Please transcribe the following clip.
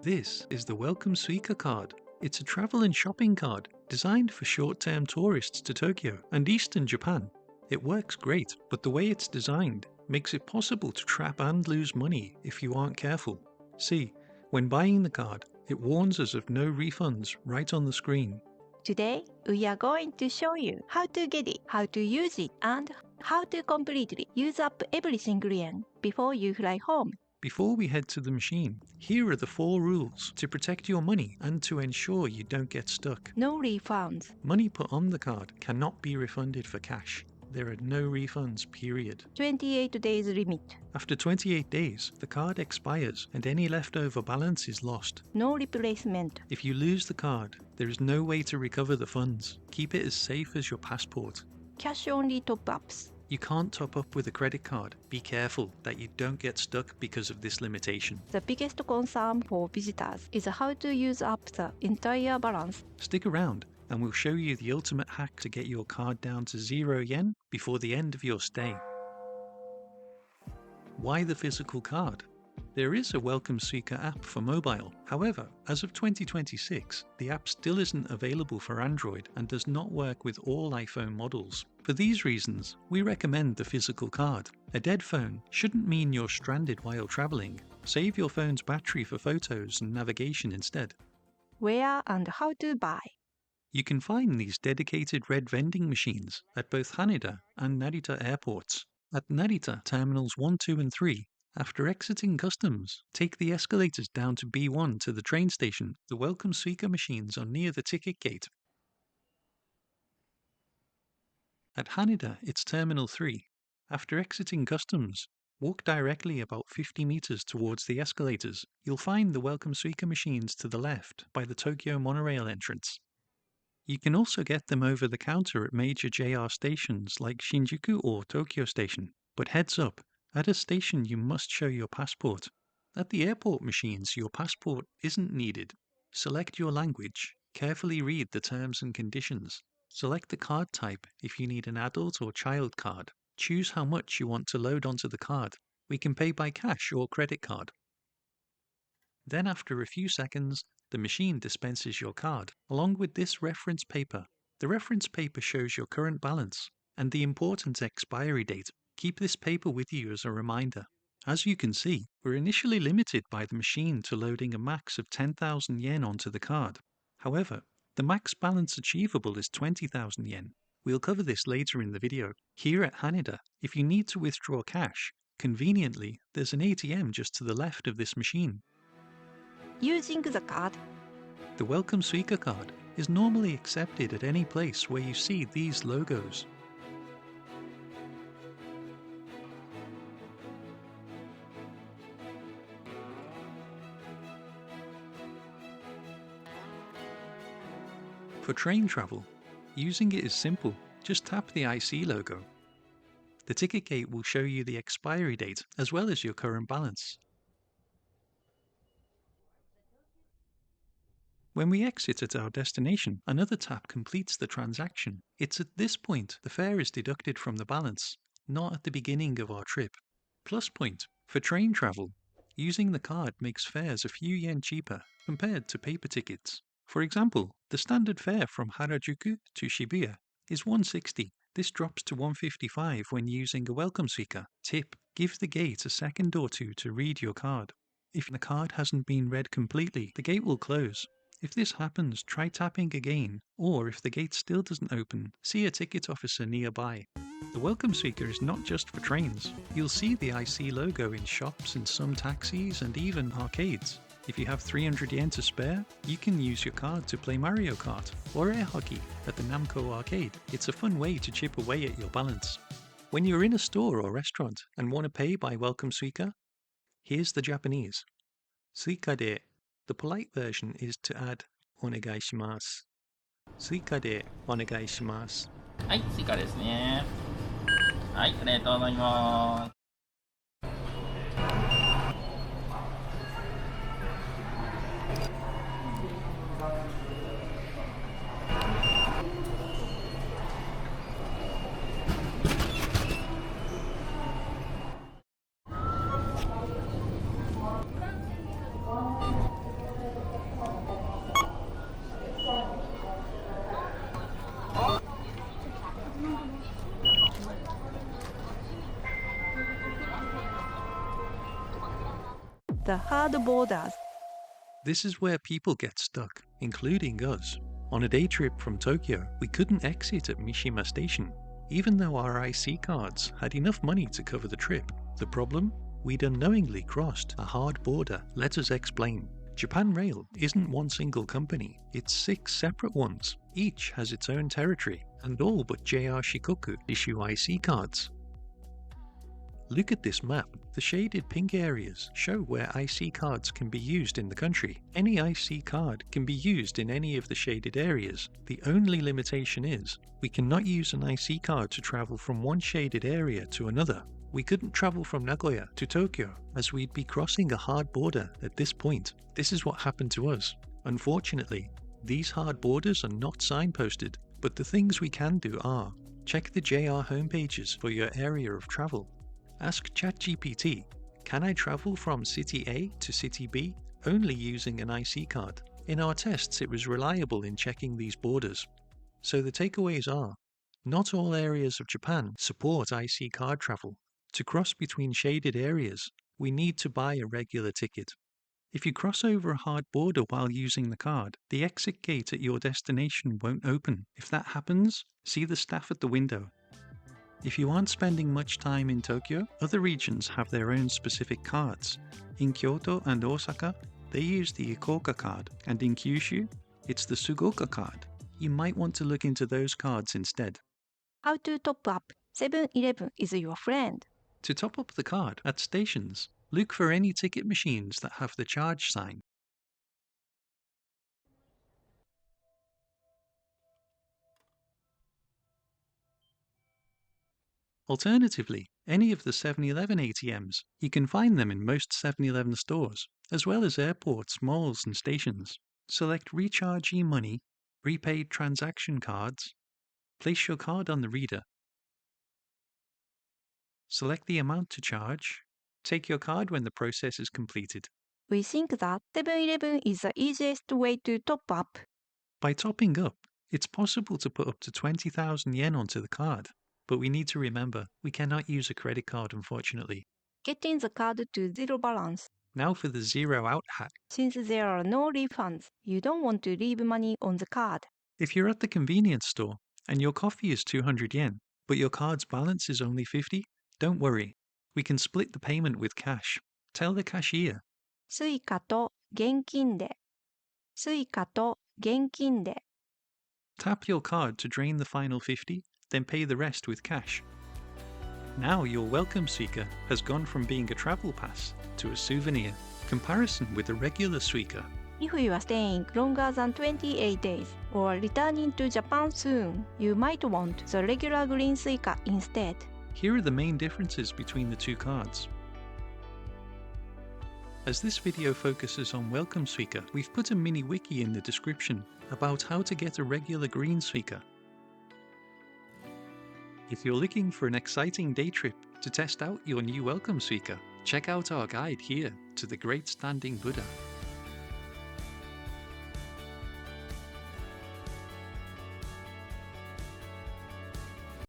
This is the Welcome Suica card. It's a travel and shopping card designed for short-term tourists to Tokyo and Eastern Japan. It works great, but the way it's designed makes it possible to trap and lose money if you aren't careful. See, when buying the card, it warns us of no refunds right on the screen. Today, we are going to show you how to get it, how to use it, and how to completely use up every single yen before you fly home. Before we head to the machine, here are the 4 rules to protect your money and to ensure you don't get stuck. No refunds. Money put on the card cannot be refunded for cash. There are no refunds, period. 28 days limit. After 28 days, the card expires and any leftover balance is lost. No replacement. If you lose the card, there is no way to recover the funds. Keep it as safe as your passport. Cash-only top-ups. You can't top up with a credit card. Be careful that you don't get stuck because of this limitation. The biggest concern for visitors is how to use up the entire balance. Stick around and we'll show you the ultimate hack to get your card down to 0 yen before the end of your stay. Why the physical card? There is a Welcome Suica app for mobile. However, as of 2026, the app still isn't available for Android and does not work with all iPhone models. For these reasons, we recommend the physical card. A dead phone shouldn't mean you're stranded while traveling. Save your phone's battery for photos and navigation instead. Where and how to buy. You can find these dedicated red vending machines at both Haneda and Narita airports. At Narita Terminals 1, 2 and 3, after exiting customs, take the escalators down to B1 to the train station. The Welcome Suica machines are near the ticket gate. At Haneda, it's Terminal 3. After exiting customs, walk directly about 50 meters towards the escalators. You'll find the Welcome Suica machines to the left by the Tokyo monorail entrance. You can also get them over the counter at major JR stations like Shinjuku or Tokyo Station. But heads up, at a station you must show your passport. At the airport machines, your passport isn't needed. Select your language, carefully read the terms and conditions. Select the card type if you need an adult or child card. Choose how much you want to load onto the card. We can pay by cash or credit card. Then after a few seconds, the machine dispenses your card, along with this reference paper. The reference paper shows your current balance and the important expiry date. Keep this paper with you as a reminder. As you can see, we're initially limited by the machine to loading a max of 10,000 yen onto the card. However, the max balance achievable is 20,000 yen. We'll cover this later in the video. Here at Haneda, if you need to withdraw cash, conveniently, there's an ATM just to the left of this machine. Using the card. The Welcome Suica card is normally accepted at any place where you see these logos. For train travel, using it is simple. Just tap the IC logo. The ticket gate will show you the expiry date as well as your current balance. When we exit at our destination, another tap completes the transaction. It's at this point the fare is deducted from the balance, not at the beginning of our trip. Plus point, for train travel, using the card makes fares a few yen cheaper compared to paper tickets. For example, the standard fare from Harajuku to Shibuya is 160. This drops to 155 when using a Welcome Suica. Tip, give the gate a second or two to read your card. If the card hasn't been read completely, the gate will close. If this happens, try tapping again, or if the gate still doesn't open, see a ticket officer nearby. The Welcome Suica is not just for trains. You'll see the IC logo in shops and some taxis and even arcades. If you have 300 yen to spare, you can use your card to play Mario Kart or air hockey at the Namco arcade. It's a fun way to chip away at your balance. When you're in a store or restaurant and want to pay by Welcome Suica, here's the Japanese. Suica de. The polite version is to add お願いします。Suicaでお願いします。はい、追加ですね。はい、ありがとうございます。the hard borders. This is where people get stuck, including us. On a day trip from Tokyo, we couldn't exit at Mishima Station, even though our IC cards had enough money to cover the trip. The problem? We'd unknowingly crossed a hard border. Let us explain. Japan Rail isn't one single company, it's 6 separate ones. Each has its own territory, and all but JR Shikoku issue IC cards. Look at this map. The shaded pink areas show where IC cards can be used in the country. Any IC card can be used in any of the shaded areas. The only limitation is, we cannot use an IC card to travel from one shaded area to another. We couldn't travel from Nagoya to Tokyo, as we'd be crossing a hard border at this point. This is what happened to us. Unfortunately, these hard borders are not signposted, but the things we can do are, check the JR homepages for your area of travel. Ask ChatGPT, can I travel from City A to City B only using an IC card? In our tests it was reliable in checking these borders. So the takeaways are, not all areas of Japan support IC card travel. To cross between shaded areas, we need to buy a regular ticket. If you cross over a hard border while using the card, the exit gate at your destination won't open. If that happens, see the staff at the window. If you aren't spending much time in Tokyo, other regions have their own specific cards. In Kyoto and Osaka, they use the Ikoka card, and in Kyushu, it's the Sugoka card. You might want to look into those cards instead. How to top up? 7-Eleven is your friend. To top up the card at stations, look for any ticket machines that have the charge sign. Alternatively, any of the 7-Eleven ATMs, you can find them in most 7-Eleven stores, as well as airports, malls and stations. Select Recharge e-money, prepaid transaction cards, place your card on the reader. Select the amount to charge, take your card when the process is completed. We think that 7-Eleven is the easiest way to top up. By topping up, it's possible to put up to 20,000 yen onto the card. But we need to remember, we cannot use a credit card unfortunately. Getting the card to zero balance. Now for the zero out hack. Since there are no refunds, you don't want to leave money on the card. If you're at the convenience store and your coffee is 200 yen, but your card's balance is only 50, don't worry. We can split the payment with cash. Tell the cashier. スイカと現金で。スイカと現金で。 Tap your card to drain the final 50, then pay the rest with cash. Now your Welcome Suica has gone from being a travel pass to a souvenir. Comparison with a regular Suica. If you are staying longer than 28 days or returning to Japan soon, you might want the regular green Suica instead. Here are the main differences between the two cards. As this video focuses on Welcome Suica, we've put a mini wiki in the description about how to get a regular green Suica. If you're looking for an exciting day trip to test out your new Welcome Suica, check out our guide here to the Great Standing Buddha.